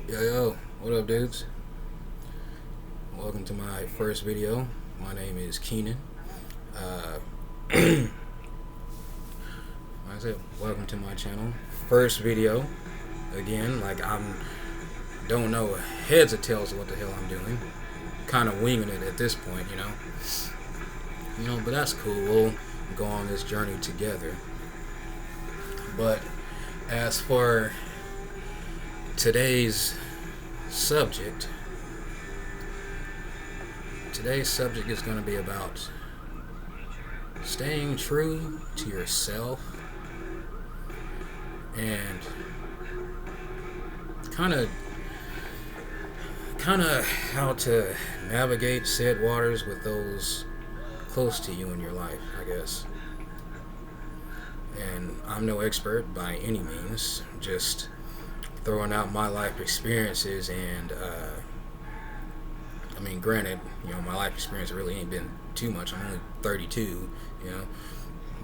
Yo, what up, dudes? Welcome to my first video. My name is Keenan. Uh, like I said, welcome to my channel. First video. Again, like don't know heads or tails of what the hell I'm doing. Kind of winging it at this point, you know. But that's cool. We'll go on this journey together. But as for today's subject, today's subject is going to be about staying true to yourself and kind of how to navigate said waters with those close to you in your life, I guess. And I'm no expert by any means, just throwing out my life experiences. And granted, my life experience really ain't been too much. I'm only 32,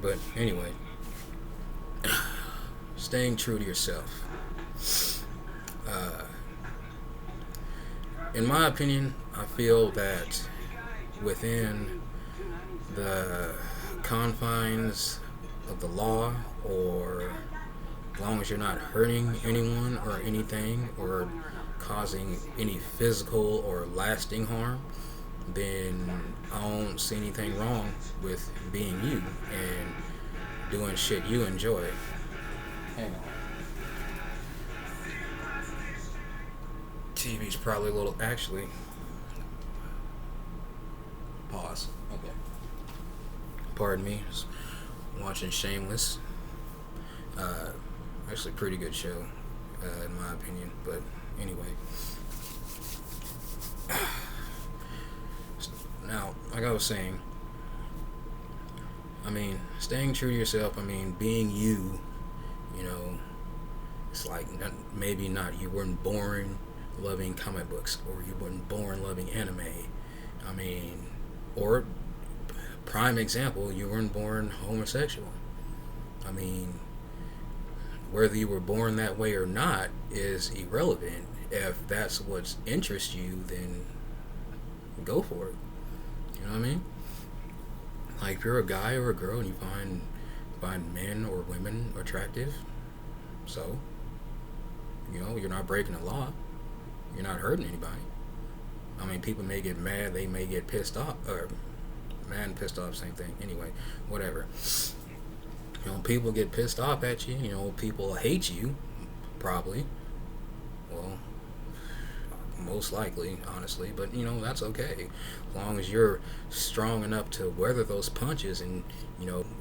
but anyway, staying true to yourself. In my opinion, I feel that within the confines of the law, or as long as you're not hurting anyone or anything or causing any physical or lasting harm, then I don't see anything wrong with being you and doing shit you enjoy. Hang on. TV's probably a little. Actually, pause. Okay. Pardon me. Just watching Shameless. Actually, pretty good show, in my opinion. But anyway, now, like I was saying, staying true to yourself. Being you. It's like maybe not. You weren't born loving comic books, or you weren't born loving anime. Or prime example, you weren't born homosexual. Whether you were born that way or not is irrelevant. If that's what interests you, then go for it. You know what I mean? Like, if you're a guy or a girl and you find men or women attractive, so you're not breaking the law. You're not hurting anybody. People may get mad, they may get pissed off, or mad and pissed off, same thing. Anyway, whatever. People get pissed off at you. People hate you, probably. Well, most likely, honestly. But that's okay, as long as you're strong enough to weather those punches and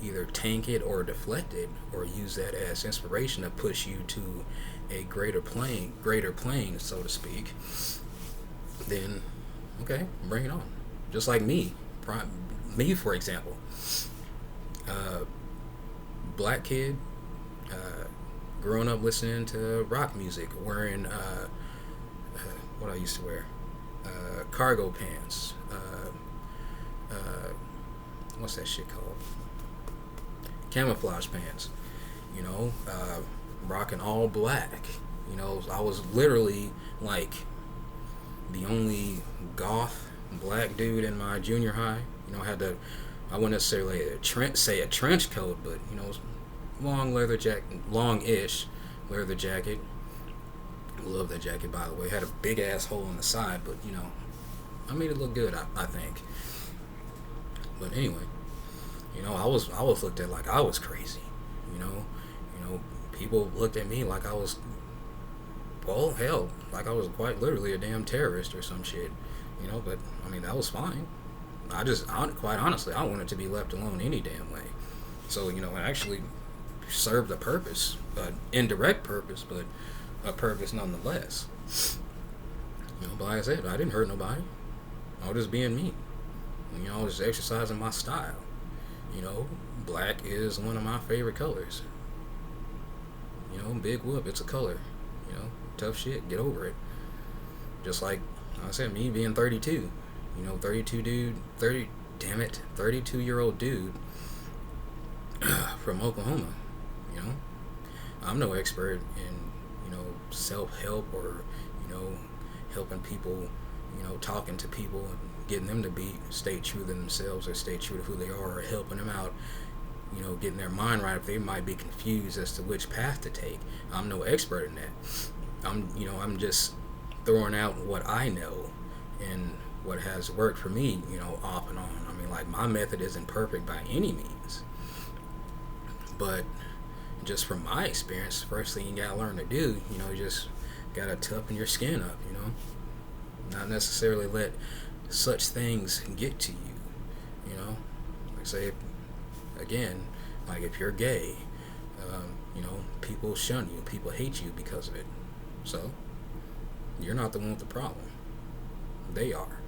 either tank it or deflect it, or use that as inspiration to push you to a greater plane, so to speak. Then okay, bring it on. Just like me, for example, black kid, growing up listening to rock music, wearing what I used to wear, cargo pants, what's that shit called, camouflage pants, rocking all black. I was literally like the only goth black dude in my junior high. I wouldn't necessarily say a trench coat, but long leather jacket, long-ish leather jacket. Love that jacket, by the way. Had a big ass hole in the side, but I made it look good, I think. But anyway, I was looked at like I was crazy. People looked at me like I was, well, hell, like I was quite literally a damn terrorist or some shit. But that was fine. Quite honestly, I wanted to be left alone any damn way. So it actually served a purpose, an indirect purpose, but a purpose nonetheless. But like I said, I didn't hurt nobody. I was just being me. I was just exercising my style. Black is one of my favorite colors. Big whoop, it's a color. Tough shit, get over it. Just like I said, me being 32. 32-year-old dude from Oklahoma. I'm no expert in self-help or helping people, talking to people and getting them to stay true to themselves or stay true to who they are, or helping them out, getting their mind right if they might be confused as to which path to take. I'm no expert in that. I'm just throwing out what I know and what has worked for me, off and on. I mean, like, my method isn't perfect by any means, but just from my experience, first thing you gotta learn to do, you just gotta toughen your skin up, not necessarily let such things get to you, like, say, again, like, if you're gay, people shun you, people hate you because of it. So you're not the one with the problem, they are.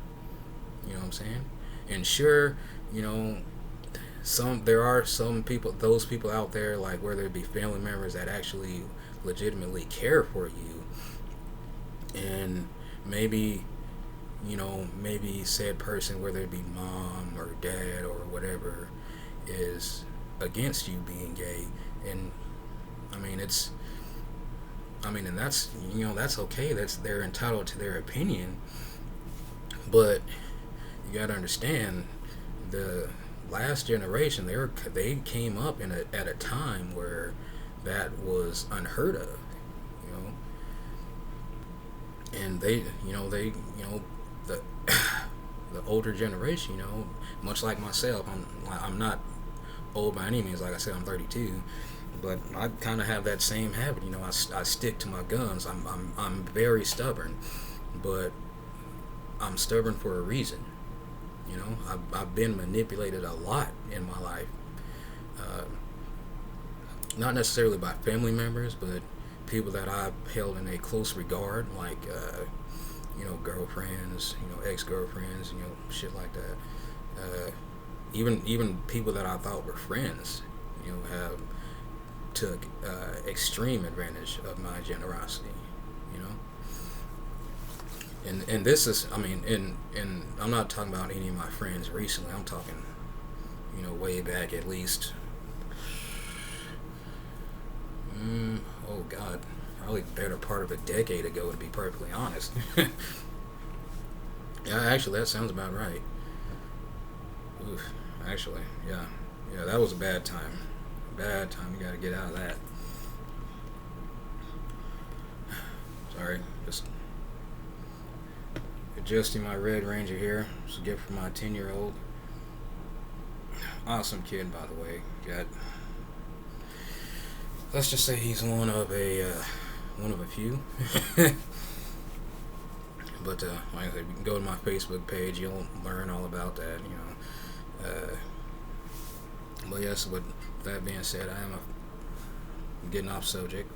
You know what I'm saying? And sure, there are some people, those people out there, like, whether it be family members that actually legitimately care for you, and maybe said person, whether it be mom or dad or whatever, is against you being gay. And and that's okay. They're entitled to their opinion, but you gotta understand, the last generation, they came up at a time where that was unheard of, and the the older generation, much like myself, I'm not old by any means. Like I said, I'm 32, but I kind of have that same habit. I stick to my guns. I'm very stubborn, but I'm stubborn for a reason. I've been manipulated a lot in my life, not necessarily by family members, but people that I've held in a close regard, like girlfriends, ex-girlfriends, shit like that. Even people that I thought were friends, have took extreme advantage of my generosity, and this is, and I'm not talking about any of my friends recently. I'm talking, way back, at least. Oh God, probably the better part of a decade ago, to be perfectly honest. Yeah, actually, that sounds about right. Oof, actually, yeah, that was a bad time. Bad time. You got to get out of that. Sorry, just adjusting my Red Ranger here. It's a gift from my 10-year-old. Awesome kid, by the way. Let's just say he's one of a few. But like I said, you can go to my Facebook page. You'll learn all about that. But yes, with that being said, I'm getting off subject.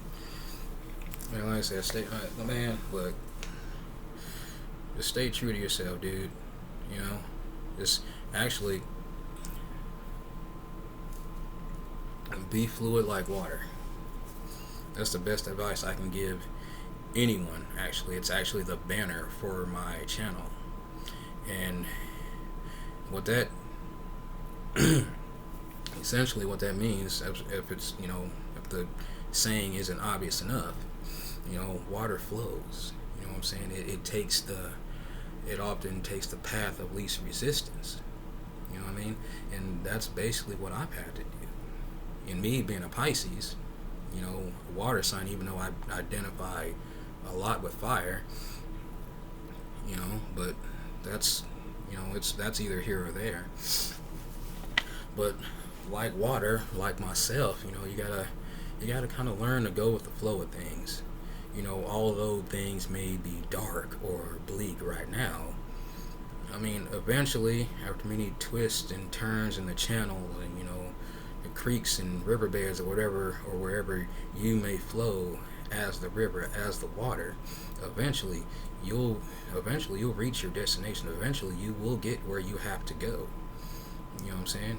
Man, like I said, look, just stay true to yourself, dude. Just actually be fluid like water. That's the best advice I can give anyone. Actually, it's actually the banner for my channel, and what that essentially what that means, if it's if the saying isn't obvious enough, water flows. You know what I'm saying? It often takes the path of least resistance. You know what I mean? And that's basically what I've had to do. And me being a Pisces, a water sign, even though I identify a lot with fire, but that's that's either here or there. But like water, like myself, you gotta kind of learn to go with the flow of things. Although things may be dark or bleak right now, eventually, after many twists and turns in the channel, and the creeks and riverbeds or whatever, or wherever you may flow as the river, as the water, eventually you'll reach your destination. Eventually you will get where you have to go. You know what I'm saying?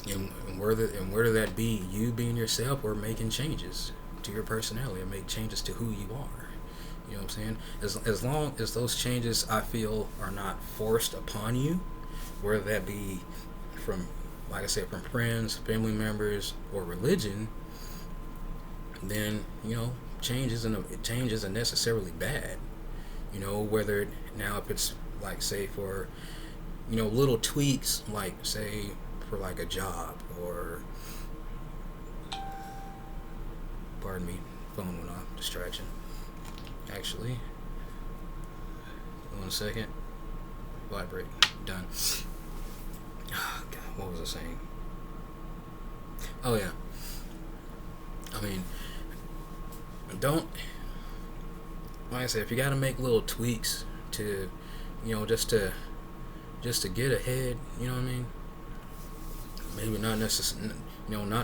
And whether that be you being yourself, or making changes to your personality, or make changes to who you are. You know what I'm saying? As long as those changes, I feel, are not forced upon you, whether that be from, like I said, from friends, family members, or religion, then change isn't necessarily bad. You know, whether now if it's like say for little tweaks, like say for like a job or pardon me, phone went off, distraction. Actually, 1 second, vibrate, done. Oh, God, what was I saying? Oh yeah, I mean, don't like I said, if you got to make little tweaks to, just to get ahead, you know what I mean? Maybe not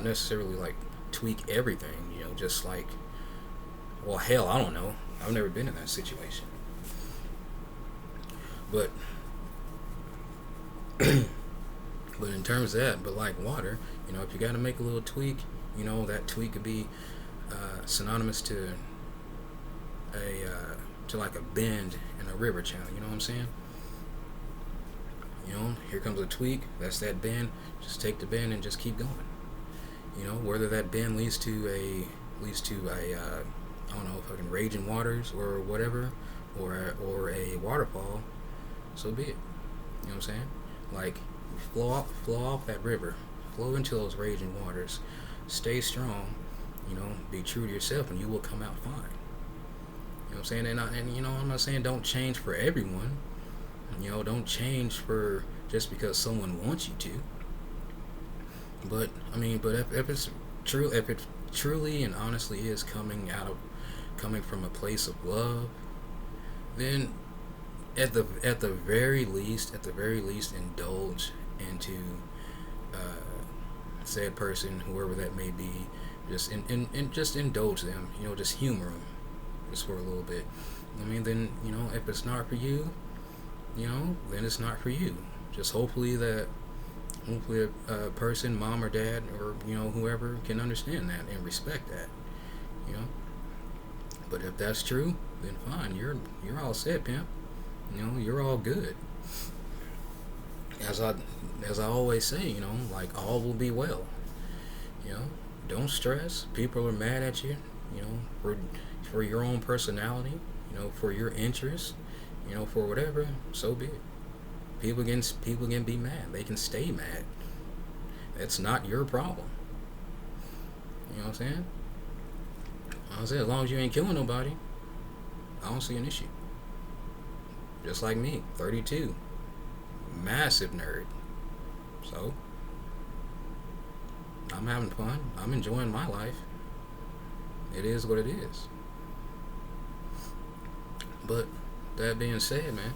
necessarily like tweak everything, just like, well, hell, I don't know. I've never been in that situation. But but in terms of that, but like water, if you got to make a little tweak, that tweak could be synonymous to like a bend in a river channel. You know what I'm saying? Here comes a tweak. That's that bend. Just take the bend and just keep going. Whether that bend leads to a I don't know, fucking raging waters or whatever, or a waterfall, so be it. You know what I'm saying? Like flow off that river, flow into those raging waters. Stay strong. Be true to yourself, and you will come out fine. You know what I'm saying? And I'm not saying don't change for everyone. Don't change for just because someone wants you to. But if it's true, if it truly and honestly is coming from a place of love, then at the very least, indulge into said person, whoever that may be. Just just indulge them. Just humor them, just for a little bit. Then if it's not for you, then it's not for you. Just hopefully a person, mom or dad, or whoever, can understand that and respect that. But if that's true, then fine. You're all set, pimp. You're all good. As I always say, like, all will be well. Don't stress. People are mad at you. For your own personality. For your interests. For whatever. So be it. People can be mad. They can stay mad. That's not your problem. You know what I'm saying? As long as you ain't killing nobody, I don't see an issue. Just like me, 32, massive nerd. So I'm having fun. I'm enjoying my life. It is what it is. But that being said, man,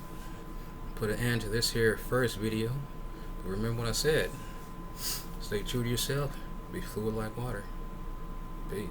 put an end to this here first video. Remember what I said. Stay true to yourself. Be fluid like water. Peace.